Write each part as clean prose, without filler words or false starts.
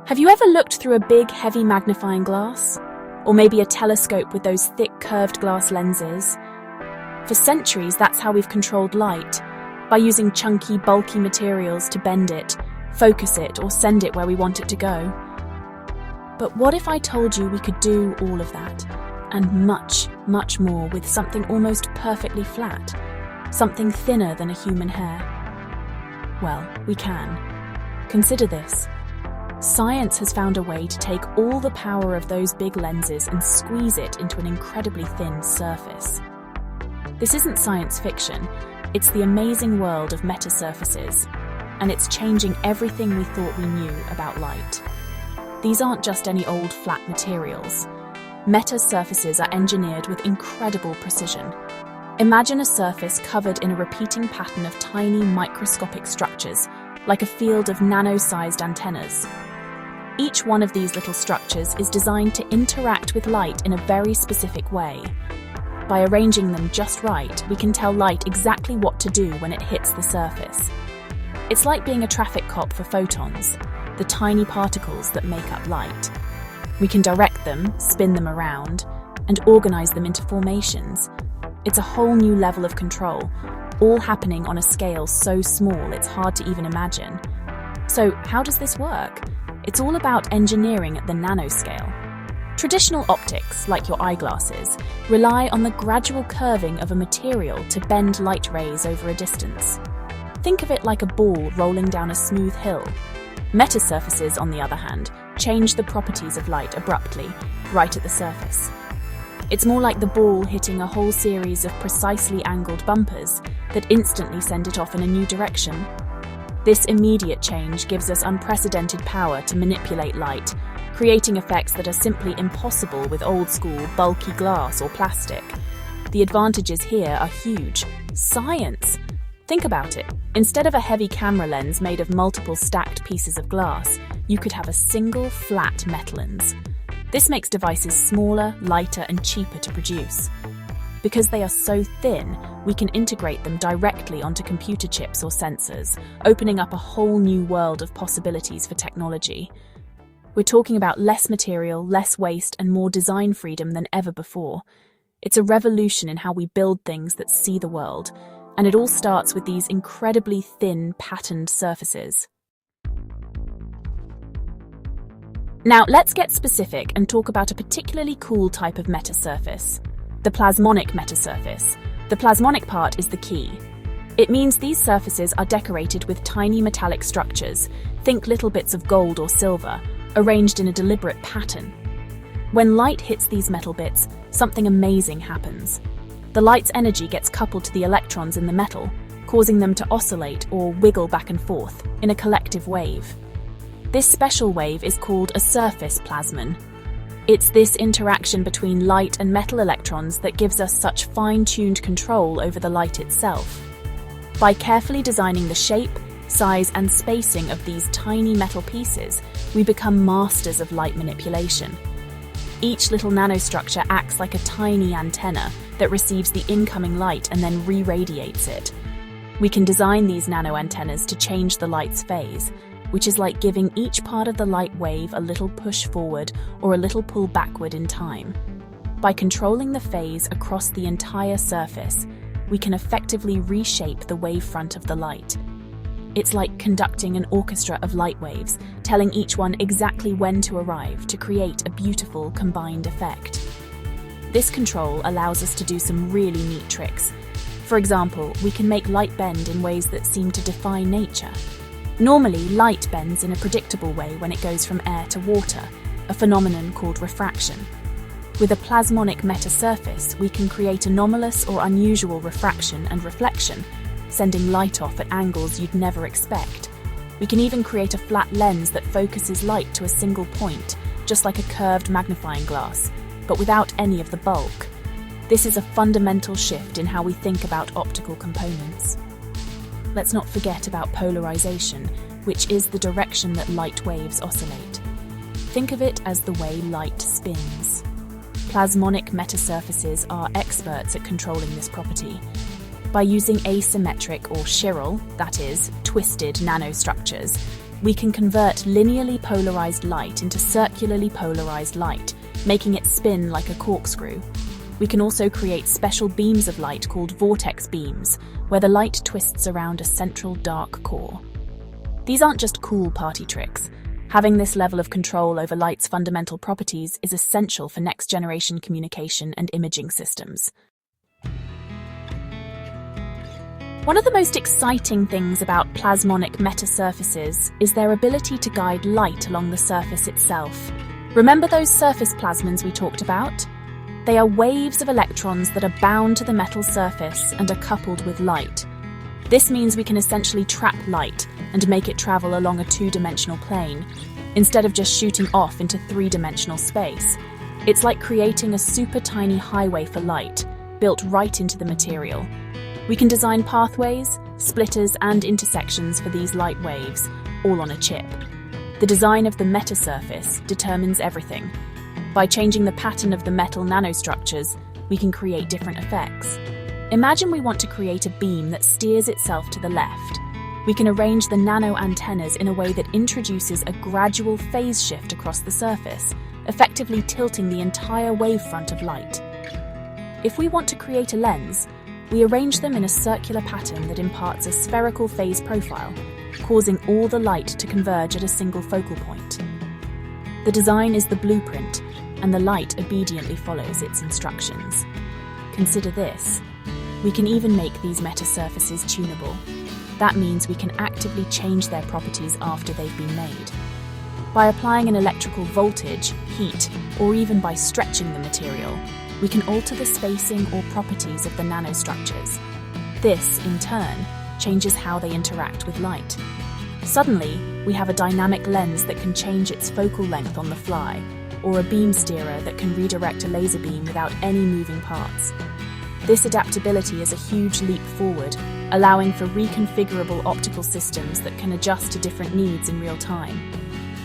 Have you ever looked through a big, heavy magnifying glass? Or maybe a telescope with those thick, curved glass lenses? For centuries, that's how we've controlled light, by using chunky, bulky materials to bend it, focus it, or send it where we want it to go. But what if I told you we could do all of that, and much, much more with something almost perfectly flat, something thinner than a human hair? Well, we can. Consider this. Science has found a way to take all the power of those big lenses and squeeze it into an incredibly thin surface. This isn't science fiction, it's the amazing world of metasurfaces, and it's changing everything we thought we knew about light. These aren't just any old flat materials. Metasurfaces are engineered with incredible precision. Imagine a surface covered in a repeating pattern of tiny microscopic structures, like a field of nano-sized antennas. Each one of these little structures is designed to interact with light in a very specific way. By arranging them just right, we can tell light exactly what to do when it hits the surface. It's like being a traffic cop for photons, the tiny particles that make up light. We can direct them, spin them around, and organize them into formations. It's a whole new level of control, all happening on a scale so small it's hard to even imagine. So how does this work? It's all about engineering at the nanoscale. Traditional optics, like your eyeglasses, rely on the gradual curving of a material to bend light rays over a distance. Think of it like a ball rolling down a smooth hill. Metasurfaces, on the other hand, change the properties of light abruptly, right at the surface. It's more like the ball hitting a whole series of precisely angled bumpers that instantly send it off in a new direction. This immediate change gives us unprecedented power to manipulate light, creating effects that are simply impossible with old-school, bulky glass or plastic. The advantages here are huge. Science! Think about it. Instead of a heavy camera lens made of multiple stacked pieces of glass, you could have a single, flat metal lens. This makes devices smaller, lighter, and cheaper to produce. Because they are so thin, we can integrate them directly onto computer chips or sensors, opening up a whole new world of possibilities for technology. We're talking about less material, less waste, and more design freedom than ever before. It's a revolution in how we build things that see the world, and it all starts with these incredibly thin, patterned surfaces. Now, let's get specific and talk about a particularly cool type of metasurface. The plasmonic metasurface. The plasmonic part is the key. It means these surfaces are decorated with tiny metallic structures, think little bits of gold or silver, arranged in a deliberate pattern. When light hits these metal bits, something amazing happens. The light's energy gets coupled to the electrons in the metal, causing them to oscillate or wiggle back and forth in a collective wave. This special wave is called a surface plasmon. It's this interaction between light and metal electrons that gives us such fine-tuned control over the light itself. By carefully designing the shape, size, and spacing of these tiny metal pieces, we become masters of light manipulation. Each little nanostructure acts like a tiny antenna that receives the incoming light and then re-radiates it. We can design these nanoantennas to change the light's phase, which is like giving each part of the light wave a little push forward or a little pull backward in time. By controlling the phase across the entire surface, we can effectively reshape the wavefront of the light. It's like conducting an orchestra of light waves, telling each one exactly when to arrive to create a beautiful combined effect. This control allows us to do some really neat tricks. For example, we can make light bend in ways that seem to defy nature. Normally, light bends in a predictable way when it goes from air to water, a phenomenon called refraction. With a plasmonic metasurface, we can create anomalous or unusual refraction and reflection, sending light off at angles you'd never expect. We can even create a flat lens that focuses light to a single point, just like a curved magnifying glass, but without any of the bulk. This is a fundamental shift in how we think about optical components. Let's not forget about polarization, which is the direction that light waves oscillate. Think of it as the way light spins. Plasmonic metasurfaces are experts at controlling this property. By using asymmetric or chiral, that is, twisted nanostructures, We can convert linearly polarized light into circularly polarized light, making it spin like a corkscrew. We can also create special beams of light called vortex beams, where the light twists around a central dark core. These aren't just cool party tricks. Having this level of control over light's fundamental properties is essential for next-generation communication and imaging systems. One of the most exciting things about plasmonic metasurfaces is their ability to guide light along the surface itself. Remember those surface plasmons we talked about? They are waves of electrons that are bound to the metal surface and are coupled with light. This means we can essentially trap light and make it travel along a two-dimensional plane, instead of just shooting off into three-dimensional space. It's like creating a super tiny highway for light, built right into the material. We can design pathways, splitters, and intersections for these light waves, all on a chip. The design of the metasurface determines everything. By changing the pattern of the metal nanostructures, we can create different effects. Imagine we want to create a beam that steers itself to the left. We can arrange the nanoantennas in a way that introduces a gradual phase shift across the surface, effectively tilting the entire wavefront of light. If we want to create a lens, we arrange them in a circular pattern that imparts a spherical phase profile, causing all the light to converge at a single focal point. The design is the blueprint, and the light obediently follows its instructions. Consider this. We can even make these metasurfaces tunable. That means we can actively change their properties after they've been made. By applying an electrical voltage, heat, or even by stretching the material, we can alter the spacing or properties of the nanostructures. This, in turn, changes how they interact with light. Suddenly, we have a dynamic lens that can change its focal length on the fly, or a beam steerer that can redirect a laser beam without any moving parts. This adaptability is a huge leap forward, allowing for reconfigurable optical systems that can adjust to different needs in real time.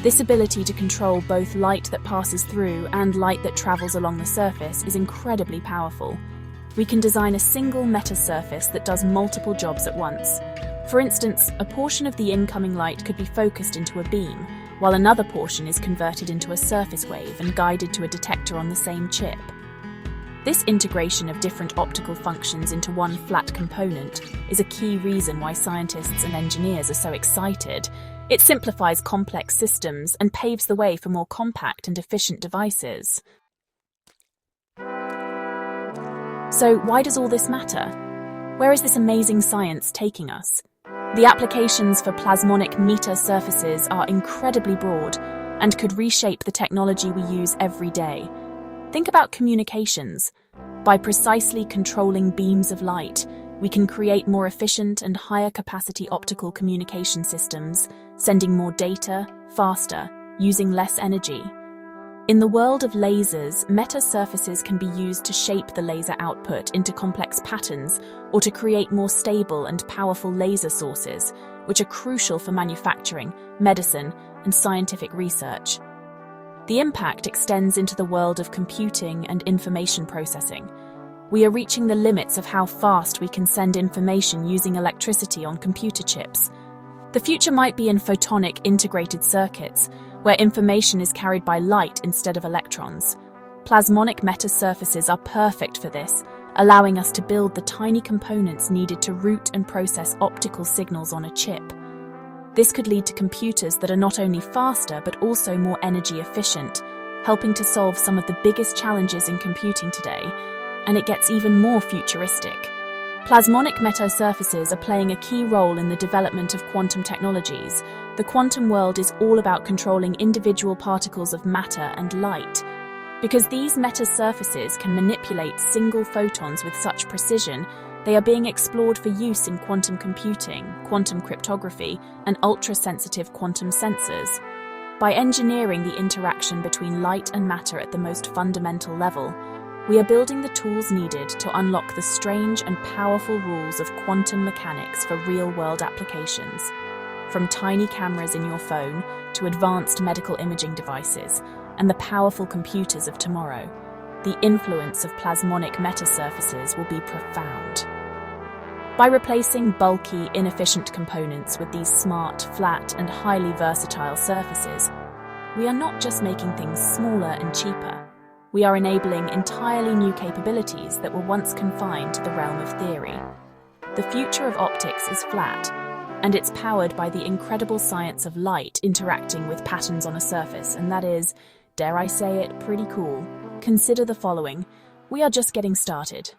This ability to control both light that passes through and light that travels along the surface is incredibly powerful. We can design a single metasurface that does multiple jobs at once. For instance, a portion of the incoming light could be focused into a beam, while another portion is converted into a surface wave and guided to a detector on the same chip. This integration of different optical functions into one flat component is a key reason why scientists and engineers are so excited. It simplifies complex systems and paves the way for more compact and efficient devices. So why does all this matter? Where is this amazing science taking us? The applications for plasmonic metasurfaces are incredibly broad and could reshape the technology we use every day. Think about communications. By precisely controlling beams of light, we can create more efficient and higher capacity optical communication systems, sending more data, faster, using less energy. In the world of lasers, metasurfaces can be used to shape the laser output into complex patterns or to create more stable and powerful laser sources, which are crucial for manufacturing, medicine, and scientific research. The impact extends into the world of computing and information processing. We are reaching the limits of how fast we can send information using electricity on computer chips. The future might be in photonic integrated circuits, where information is carried by light instead of electrons. Plasmonic metasurfaces are perfect for this, allowing us to build the tiny components needed to route and process optical signals on a chip. This could lead to computers that are not only faster but also more energy efficient, helping to solve some of the biggest challenges in computing today, and it gets even more futuristic. Plasmonic metasurfaces are playing a key role in the development of quantum technologies. The quantum world is all about controlling individual particles of matter and light. Because these metasurfaces can manipulate single photons with such precision, they are being explored for use in quantum computing, quantum cryptography, and ultra-sensitive quantum sensors. By engineering the interaction between light and matter at the most fundamental level, we are building the tools needed to unlock the strange and powerful rules of quantum mechanics for real-world applications. From tiny cameras in your phone to advanced medical imaging devices and the powerful computers of tomorrow, the influence of plasmonic metasurfaces will be profound. By replacing bulky, inefficient components with these smart, flat, and highly versatile surfaces, we are not just making things smaller and cheaper. We are enabling entirely new capabilities that were once confined to the realm of theory. The future of optics is flat, and it's powered by the incredible science of light interacting with patterns on a surface, and that is, dare I say it, pretty cool. Consider the following. We are just getting started.